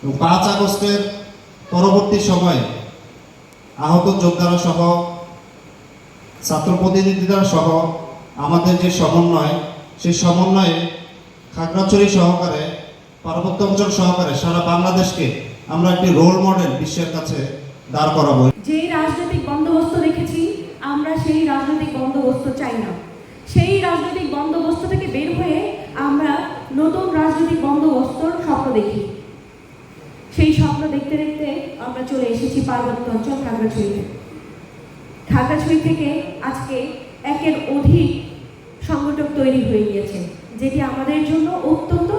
5 আগস্টের পরবর্তী সময়ে আহত যোদ্ধারা সহ ছাত্র প্রতিনিধিরা সহ আমাদের যে সমন্বয়, সেই সমন্বয়ে খাগড়াছড়ি সহকারে পার্বত্য অঞ্চল সহকারে সারা বাংলাদেশকে আমরা একটি রোল মডেল বিশ্বের কাছে দাঁড় করাবো। যে রাজনৈতিক বন্দোবস্ত দেখেছি, আমরা সেই রাজনৈতিক বন্দোবস্ত চাই না। সেই রাজনৈতিক বন্দোবস্ত থেকে বের হয়ে আমরা নতুন রাজনৈতিক বন্দোবস্তর স্বপ্ন দেখি। সেই স্বপ্ন দেখতে দেখতে আমরা চলে এসেছি পার্বত্য অঞ্চল খাগড়াছড়িতে। খাগড়াছড়ি থেকে আজকে একের অধিক সংগঠক তৈরি হয়ে গিয়েছে, যেটি আমাদের জন্য অত্যন্ত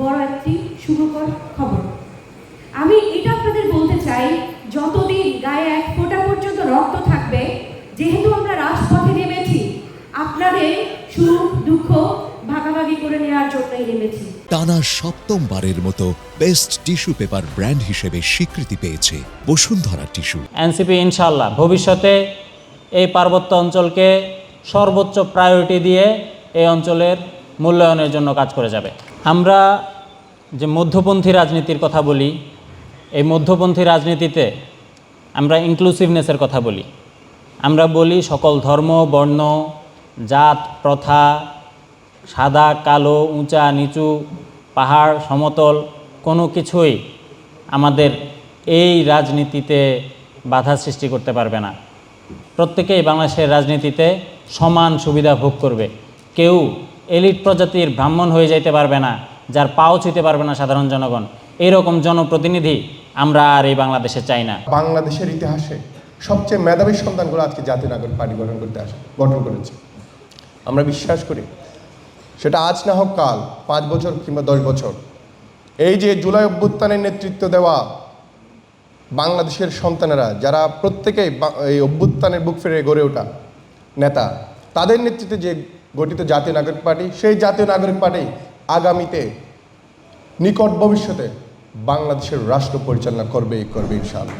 বড় একটি সুখকর খবর। আমি এটা আপনাদের বলতে চাই, যতদিন গায়ে এক ফোঁটা পর্যন্ত রক্ত থাকবে, যেহেতু আমরা রাজপথে নেমেছি, আপনাদের সুখ দুঃখ ভাগাভাগি করে নেওয়ার জন্যই নেমেছি। টানা 7ম-বারের মতো বেস্ট টিস্যু পেপার ব্র্যান্ড হিসেবে স্বীকৃতি পেয়েছে বসুন্ধরা টিস্যু। এনসিপি ইনশাআল্লাহ ভবিষ্যতে এই পার্বত্য অঞ্চলকে সর্বোচ্চ প্রায়োরিটি দিয়ে এই অঞ্চলের মূল্যায়নের জন্য কাজ করে যাবে। আমরা যে মধ্যপন্থী রাজনীতির কথা বলি, এই মধ্যপন্থী রাজনীতিতে আমরা ইনক্লুসিভনেসের কথা বলি। আমরা বলি সকল ধর্ম, বর্ণ, জাত, প্রথা, সাদা কালো, উঁচা নিচু, পাহাড় সমতল, কোনো কিছুই আমাদের এই রাজনীতিতে বাধা সৃষ্টি করতে পারবে না। প্রত্যেকেই বাংলাদেশের রাজনীতিতে সমান সুবিধা ভোগ করবে। কেউ এলিট প্রজাতির ব্রাহ্মণ হয়ে যাইতে পারবে না, যার পাও ছুঁতে পারবে না সাধারণ জনগণ। এইরকম জনপ্রতিনিধি আমরা আর এই বাংলাদেশে চাই না। বাংলাদেশের ইতিহাসে সবচেয়ে মেধাবী সন্তানগুলো আজকে জাতীয় নাগরিক পার্টি গঠন করেছে। আমরা বিশ্বাস করি সেটা আজ না হোক কাল, 5 বছর কিংবা 10 বছর, এই যে জুলাই অভ্যুত্থানের নেতৃত্ব দেওয়া বাংলাদেশের সন্তানেরা, যারা প্রত্যেকেই এই অভ্যুত্থানের বুক ফিরে গড়ে ওঠা নেতা, তাদের নেতৃত্বে যে গঠিত জাতীয় নাগরিক পার্টি, সেই জাতীয় নাগরিক পার্টি আগামীতে নিকট ভবিষ্যতে বাংলাদেশের রাষ্ট্র পরিচালনা করবে ইনশাআল্লাহ।